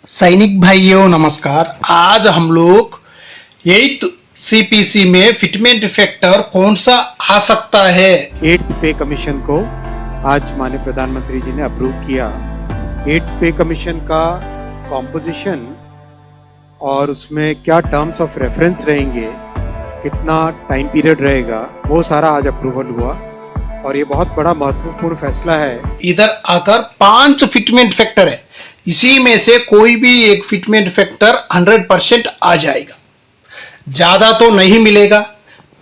सैनिक भाइयों नमस्कार। आज हम लोग 8th CPC में फिटमेंट फैक्टर कौन सा आ सकता है। 8th पे कमीशन को आज माननीय प्रधानमंत्री जी ने अप्रूव किया। 8th पे कमीशन का कॉम्पोजिशन और उसमें क्या टर्म्स ऑफ रेफरेंस रहेंगे, कितना टाइम पीरियड रहेगा, वो सारा आज अप्रूवल हुआ और ये बहुत बड़ा महत्वपूर्ण फैसला है। इधर आकर 5 फिटमेंट फैक्टर है, इसी में से कोई भी एक फिटमेंट फैक्टर 100% आ जाएगा। ज्यादा तो नहीं मिलेगा,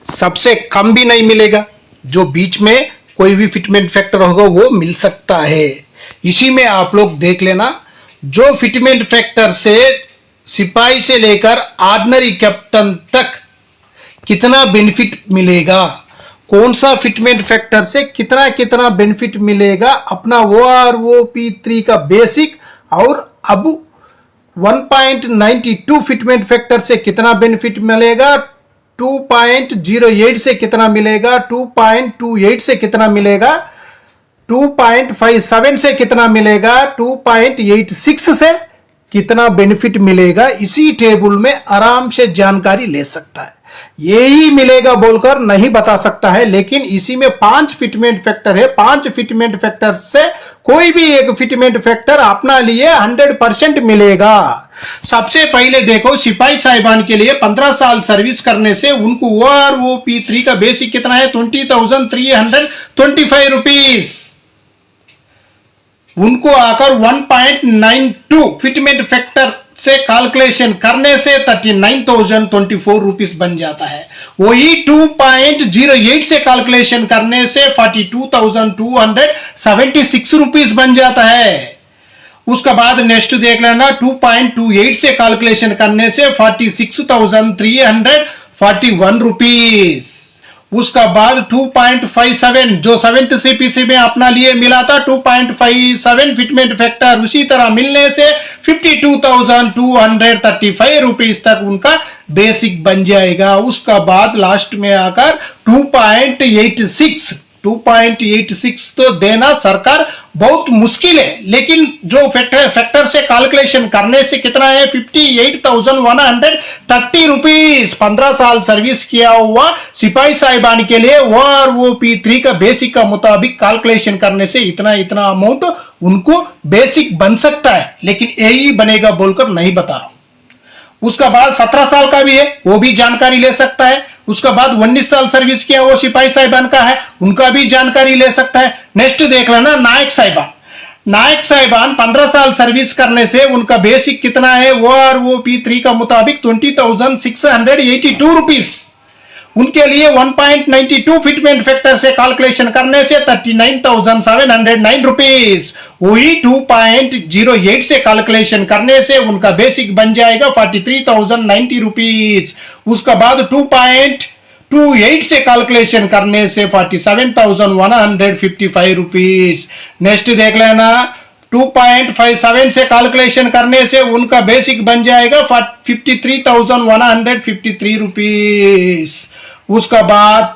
सबसे कम भी नहीं मिलेगा, जो बीच में कोई भी फिटमेंट फैक्टर होगा वो मिल सकता है। इसी में आप लोग देख लेना, जो फिटमेंट फैक्टर से सिपाही से लेकर ऑर्डिनरी कैप्टन तक कितना बेनिफिट मिलेगा, कौन सा फिटमेंट फैक्टर से कितना कितना बेनिफिट मिलेगा, अपना OROP3 का बेसिक और अब 1.92 फिटमेंट फैक्टर से कितना बेनिफिट मिलेगा, 2.08 से कितना मिलेगा, 2.28 से कितना मिलेगा, 2.57 से कितना मिलेगा, 2.86 से कितना बेनिफिट मिलेगा, इसी टेबल में आराम से जानकारी ले सकता है। यही मिलेगा बोलकर नहीं बता सकता है, लेकिन इसी में 5 फिटमेंट फैक्टर है। 5 फिटमेंट फैक्टर से कोई भी एक फिटमेंट फैक्टर अपना लिए 100% मिलेगा। सबसे पहले देखो, सिपाही साहिबान के लिए 15 साल सर्विस करने से उनको OROP3 का बेसिक कितना है, 20,325 रुपीज। उनको आकर 1.92 फिटमेंट फैक्टर से कैलकुलेशन करने से 39,024 रुपीस बन जाता है। वही 2.08 से कैलकुलेशन करने से 42,276 रुपीस बन जाता है। उसका बाद नेक्स्ट देख लेना, 2.28 से कैलकुलेशन करने से 46,341 रुपीस। उसका बाद 2.57 जो 7th CPC में अपना लिए मिला था, 2.57 फिटमेंट फैक्टर उसी तरह मिलने से 52,235 रुपीस तक उनका बेसिक बन जाएगा। उसका बाद लास्ट में आकर 2.86 तो देना सरकार बहुत मुश्किल है, लेकिन जो फैक्टर से कैलकुलेशन करने से कितना है, 58,130 रुपीस। 15 साल सर्विस किया हुआ सिपाही साहिबान के लिए OROP3 का बेसिक का मुताबिक कैलकुलेशन करने से इतना अमाउंट उनको बेसिक बन सकता है, लेकिन यही बनेगा बोलकर नहीं बता रहा हूं। उसका बाद 17 साल का भी है, वो भी जानकारी ले सकता है। उसका बाद 19 साल सर्विस किया वो सिपाही साहिबान का है, उनका भी जानकारी ले सकता है। नेक्स्ट देख लेना, नायक साहिबान 15 साल सर्विस करने से उनका बेसिक कितना है, OROP3 का मुताबिक 20,682 रुपीस। उनके लिए 1.92 फिटमेंट फैक्टर से कैलकुलेशन करने से 39,709 रुपीस। वही 2.08 से कैलकुलेशन करने से उनका बेसिक बन जाएगा 43,090 रुपीस। उसका बाद 2.28 से कैलकुलेशन करने से 47,155 रुपीस। नेक्स्ट देख लेना, 2.57 से कैलकुलेशन करने से उनका बेसिक बन जाएगा 53,153 रुपीस। उसका बाद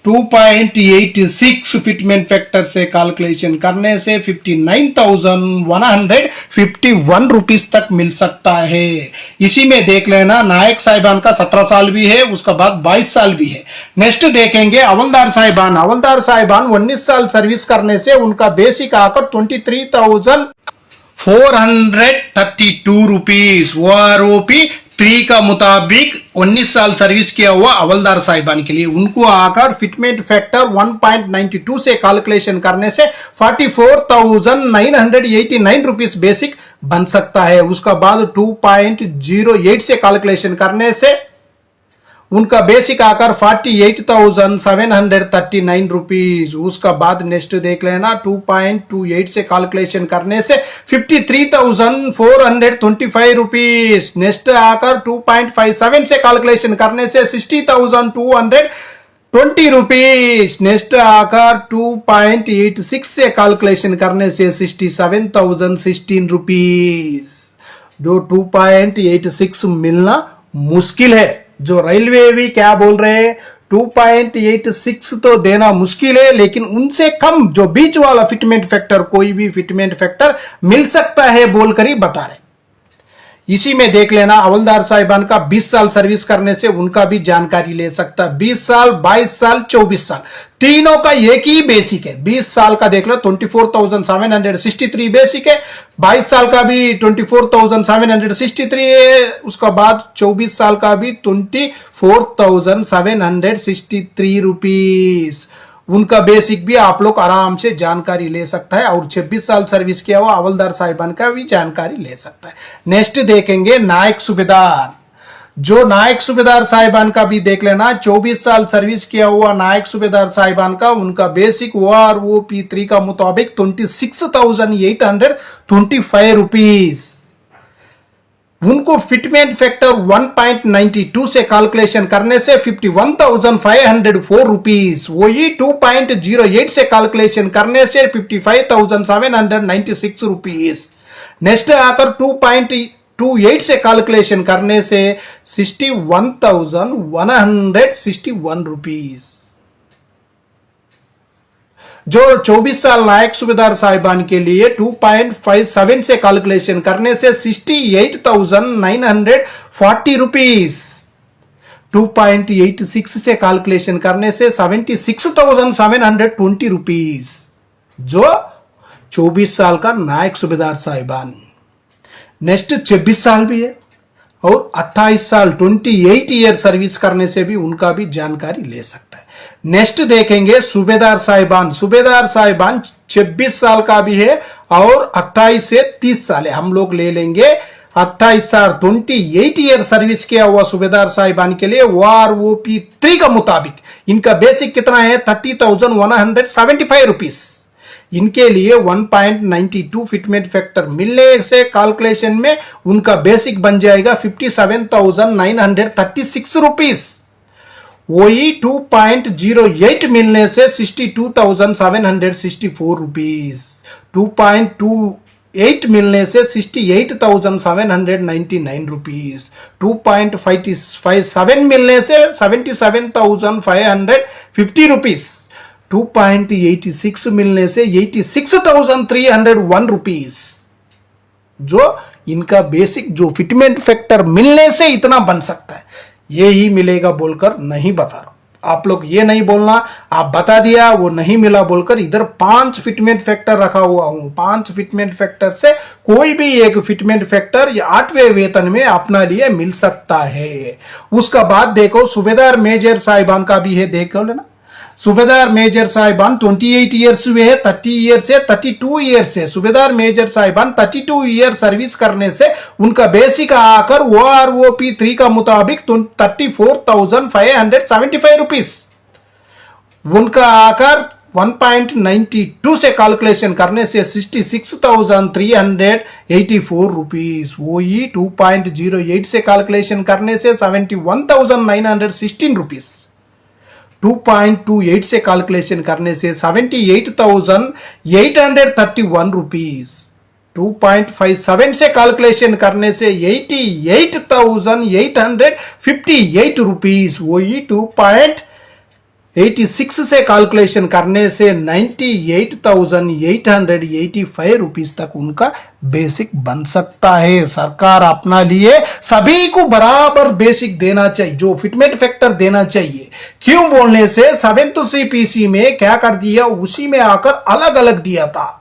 2.86 फिटमेंट फैक्टर से कैलकुलेशन करने से 59,151 रुपीस तक मिल सकता है। इसी में देख लेना, नायक साहिबान का 17 साल भी है, उसका बाद 22 साल भी है। नेक्स्ट देखेंगे हवलदार साहिबान 19 साल सर्विस करने से उनका बेसिक आकर 23,432 रुपीस। OROP3 का मुताबिक 19 साल सर्विस किया हुआ हवलदार साहिबान के लिए उनको आकर फिटमेंट फैक्टर 1.92 से कैलकुलेशन करने से 44,989 रुपीस बेसिक बन सकता है। उसका बाद 2.08 से कैलकुलेशन करने से उनका बेसिक आकर 48,739 रुपीस। उसका बाद नेक्स्ट देख लेना, 2.28 से कैलकुलेशन करने से 53,425 रुपीस। नेक्स्ट आकर 2.57 से कैलकुलेशन करने से 60,220 रुपीस। नेक्स्ट आकर 2.86 से कैलकुलेशन करने से 67,016 रुपीस। जो 2.86 मिलना मुश्किल है, जो रेलवे भी क्या बोल रहे हैं, 2.86 तो देना मुश्किल है, लेकिन उनसे कम जो बीच वाला फिटमेंट फैक्टर, कोई भी फिटमेंट फैक्टर मिल सकता है बोलकर ही बता रहे। इसी में देख लेना हवलदार साहिबान का 20 साल सर्विस करने से उनका भी जानकारी ले सकता है। 20 साल, 22 साल, 24 साल, तीनों का एक ही बेसिक है। 20 साल का देख लो 24,763 बेसिक है, 22 साल का भी 24,763 है, उसका बाद 24 साल का भी 24,763 रुपीस उनका बेसिक भी आप लोग आराम से जानकारी ले सकता है। और 26 साल सर्विस किया हुआ हवलदार साहिबान का भी जानकारी ले सकता है। नेक्स्ट देखेंगे नायक सूबेदार। जो नायक सूबेदार साहिबान का भी देख लेना, 24 साल सर्विस किया हुआ नायक सूबेदार साहिबान का उनका बेसिक OROP3 का मुताबिक 26,825 रुपीस। उनको फिटमेंट फैक्टर 1.92 से कैलकुलेशन करने से 51,504 रुपीस, वही 2.08 से कैलकुलेशन करने से 55,796 रुपीस। नेक्स्ट आकर 2.28 से कैलकुलेशन करने से 61,161 रुपीस। जो 24 साल नायक सूबेदार साहिबान के लिए 2.57 से कैलकुलेशन करने से 68,940 रुपीस, 2.86 से कैलकुलेशन करने से 76,720 रुपीस। जो 24 साल का नायक सूबेदार साहिबान। नेक्स्ट 26 साल भी है और 28 साल 28 ईयर सर्विस करने से भी उनका भी जानकारी ले सकता है। नेक्स्ट देखेंगे सूबेदार साहिबान। सूबेदार साहिबान 26 साल का भी है और 28 से 30 साल है। हम लोग ले लेंगे 28 साल 28 ईयर सर्विस किया हुआ सूबेदार साहिबान के लिए OROP3 का मुताबिक इनका बेसिक कितना है 30,175 रुपीस। इनके लिए 1.92 फिटमेंट फैक्टर मिलने से कैलकुलेशन में उनका बेसिक बन जाएगा 57,936 रुपीस। वही 2.08 मिलने से 62,764 रुपीस, 2.28 मिलने से 68,799 रुपीस, 2.57 मिलने से 77,550 रुपीस, 2.86 मिलने से 86,301 रुपीस। जो इनका बेसिक जो फिटमेंट फैक्टर मिलने से इतना बन सकता है, ये ही मिलेगा बोलकर नहीं बता रहा। आप लोग ये नहीं बोलना आप बता दिया वो नहीं मिला बोलकर। इधर 5 फिटमेंट फैक्टर रखा हुआ हूं। 5 फिटमेंट फैक्टर से कोई भी एक फिटमेंट फैक्टर या 8वें वेतन में अपना लिए मिल सकता है। उसका बाद देखो सूबेदार मेजर साहिबान का भी है, देखो लेना। सूबेदार मेजर साहिबान 28 ईयर्स हुए है, 30 ईयर से 32 ईयर से। सूबेदार मेजर साहिबान 32 ईयर सर्विस करने से उनका बेसिक आकर OROP3 का मुताबिक 34,575 रुपीस। उनका आकर 1.92 से कैलकुलेशन करने से 66,384 रुपीस। वही 2.08 से कैलकुलेशन करने से 71,916 रुपीस, 2.28 से कैलकुलेशन करने से 78,831 रुपीस, 2.57 से कैलकुलेशन करने से 88,858 रुपीस। वही 2.86 से कैलकुलेशन करने से 98,885 रुपीस तक उनका बेसिक बन सकता है। सरकार अपना लिए सभी को बराबर बेसिक देना चाहिए, जो फिटमेंट फैक्टर देना चाहिए। क्यों बोलने से 7th CPC में क्या कर दिया, उसी में आकर अलग अलग दिया था।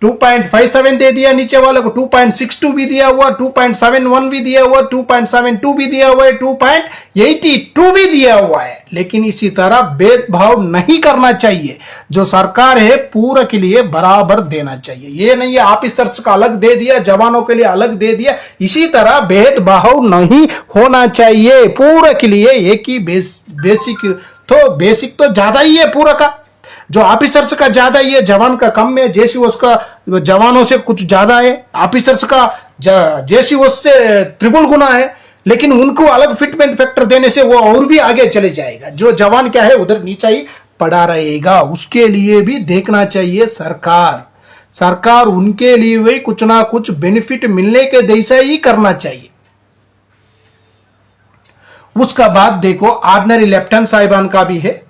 2.57 दे दिया नीचे वाले को, 2.62 भी दिया हुआ, 2.71 भी दिया हुआ, 2.72 भी दिया हुआ है, 2.82 भी दिया हुआ है। लेकिन इसी तरह भेदभाव नहीं करना चाहिए। जो सरकार है पूरा के लिए बराबर देना चाहिए। ये नहीं है ऑफिसर्स का अलग दे दिया, जवानों के लिए अलग दे दिया। इसी तरह भेदभाव नहीं होना चाहिए। पूरा के लिए एक ही बेसिक तो ज्यादा ही है पूरा का। जो ऑफिसर्स का ज्यादा ही है, जवान का कम है। जैसी उसका जवानों से कुछ ज्यादा है, ऑफिसर्स का जैसी उससे त्रिगुण गुना है। लेकिन उनको अलग फिटमेंट फैक्टर देने से वो और भी आगे चले जाएगा। जो जवान क्या है उधर नीचा ही पड़ा रहेगा। उसके लिए भी देखना चाहिए सरकार उनके लिए भी कुछ ना कुछ बेनिफिट मिलने के जैसा ही करना चाहिए। उसका बाद देखो ऑर्डिनरी लेफ्टिनेंट साहिबान का भी है।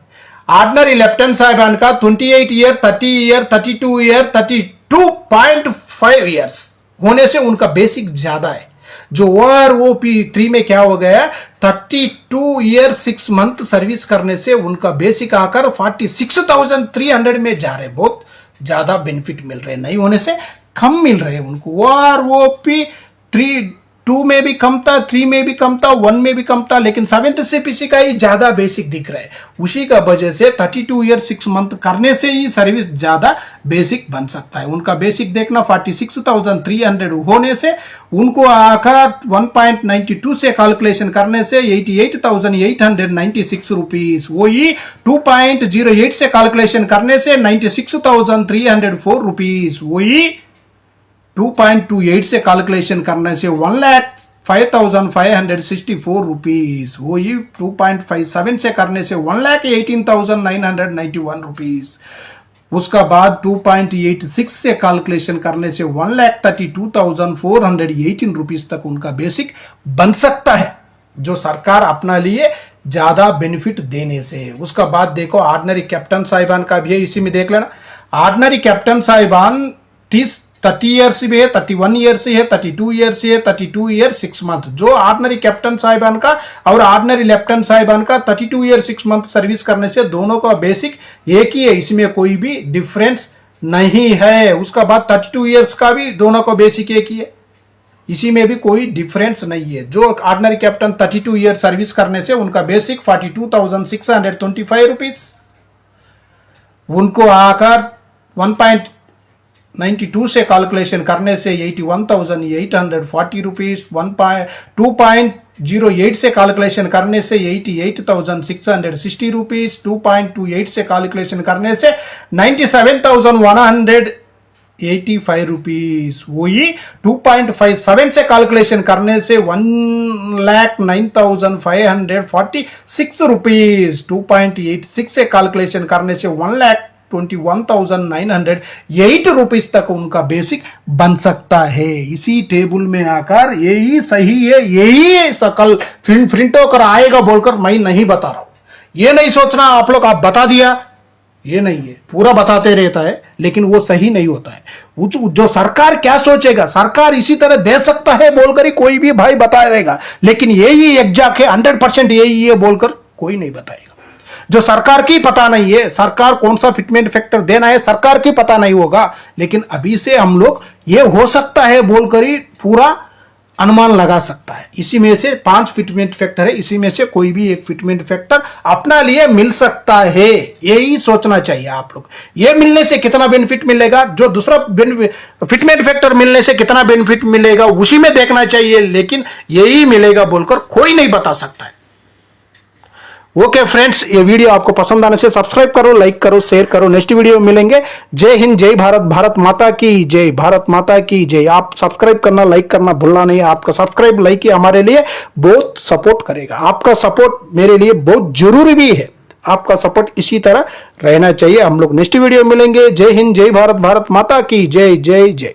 ऑर्डिनरी लेफ्टिनेंट साहिबान का 28 ईयर, 30 ईयर, 32 ईयर, 32.5 ईयर्स होने से उनका बेसिक ज्यादा है। जो OROP3 में क्या हो गया, 32 ईयर 6 मंथ सर्विस करने से उनका बेसिक आकर 46,300 में जा रहे, बहुत ज्यादा बेनिफिट मिल रहे, नहीं होने से कम मिल रहे उनको। OROP3 2 में भी कम था, 3 में भी कम था, 1 में भी कम था, लेकिन 7th CPC का ही ज्यादा बेसिक दिख रहा है। उसी का वजह से 32 ईयर 6 मंथ करने से ही सर्विस ज्यादा बेसिक बन सकता है। उनका बेसिक देखना 46,300 होने से उनको आकर 1.92 से कैलकुलेशन करने से 88,896 रुपीज, वही 2.08 से कैलकुलेशन करने से 96,304 रुपीज, वही 2.28 से कैलकुलेशन करने से 1,05,564 रुपीज, वही 2.57 से करने से 1,18,991 रुपीज। उसका बाद 2.86 से कैलकुलेशन करने से 1,32,418 रुपीज तक उनका बेसिक बन सकता है, जो सरकार अपना लिए ज्यादा बेनिफिट देने से। उसका बाद देखो ऑर्डिनरी कैप्टन साहिबान का भी है, इसी में देख लेना। ऑर्डिनरी कैप्टन साहिबान 30 ईयर्स भी है, 31 ईयर्स से है, 32 ईयर्स से है, 32 ईयर 6 मंथ। जो ऑर्डिनरी कैप्टन साहिबान का और ऑर्डिनरी लेफ्टिनेंट साहिबान का 32 ईयर 6 मंथ सर्विस करने से दोनों का बेसिक एक ही है, इसमें कोई भी डिफरेंस नहीं है। उसका बाद 32 ईयर्स का भी दोनों का बेसिक एक ही है, इसी में भी कोई डिफरेंस नहीं है। जो ऑर्डिनरी कैप्टन 32 ईयर सर्विस करने से उनका बेसिक 42,625 रुपीज, उनको आकर 1.92 से कैलकुलेशन करने से 81,840 रुपीज, 2.08 से कैलकुलेशन करने से 88,660 रुपीज, 2.28 से कैलकुलेशन करने से 97,185 रुपीज, वही 2.57 से कैलकुलेशन करने से 1,09,546 रुपीज, 2.86 से कैलकुलेशन करने से 1,21,908 रुपीज तक उनका बेसिक बन सकता है। इसी टेबल में आकर यही सही है, यही सकल प्रिंट होकर आएगा बोलकर मैं नहीं बता रहा हूं। ये नहीं सोचना आप लोग आप बता दिया, ये नहीं है, पूरा बताते रहता है लेकिन वो सही नहीं होता है। जो सरकार क्या सोचेगा, सरकार इसी तरह दे सकता है बोलकर ही कोई भी भाई बताएगा, लेकिन यही एग्जैक्ट है 100% यही है बोलकर कोई नहीं बताएगा। जो सरकार की पता नहीं है, सरकार कौन सा फिटमेंट फैक्टर देना है सरकार की पता नहीं होगा, लेकिन अभी से हम लोग ये हो सकता है बोलकर ही पूरा अनुमान लगा सकता है। इसी में से 5 फिटमेंट फैक्टर है, इसी में से कोई भी एक फिटमेंट फैक्टर अपना लिए मिल सकता है, यही सोचना चाहिए आप लोग। ये मिलने से कितना बेनिफिट मिलेगा, जो दूसरा फिटमेंट फैक्टर मिलने से कितना बेनिफिट मिलेगा उसी में देखना चाहिए, लेकिन यही मिलेगा बोलकर कोई नहीं बता सकता है। ओके फ्रेंड्स, ये वीडियो आपको पसंद आने से सब्सक्राइब करो, लाइक करो, शेयर करो। नेक्स्ट वीडियो में मिलेंगे। जय हिंद, जय भारत, भारत माता की जय, भारत माता की जय। आप सब्सक्राइब करना, लाइक करना भूलना नहीं। आपका सब्सक्राइब लाइक ही हमारे लिए बहुत सपोर्ट करेगा। आपका सपोर्ट मेरे लिए बहुत जरूरी भी है, आपका सपोर्ट इसी तरह रहना चाहिए। हम लोग नेक्स्ट वीडियो में मिलेंगे। जय हिंद, जय भारत, भारत माता की जय, जय जय।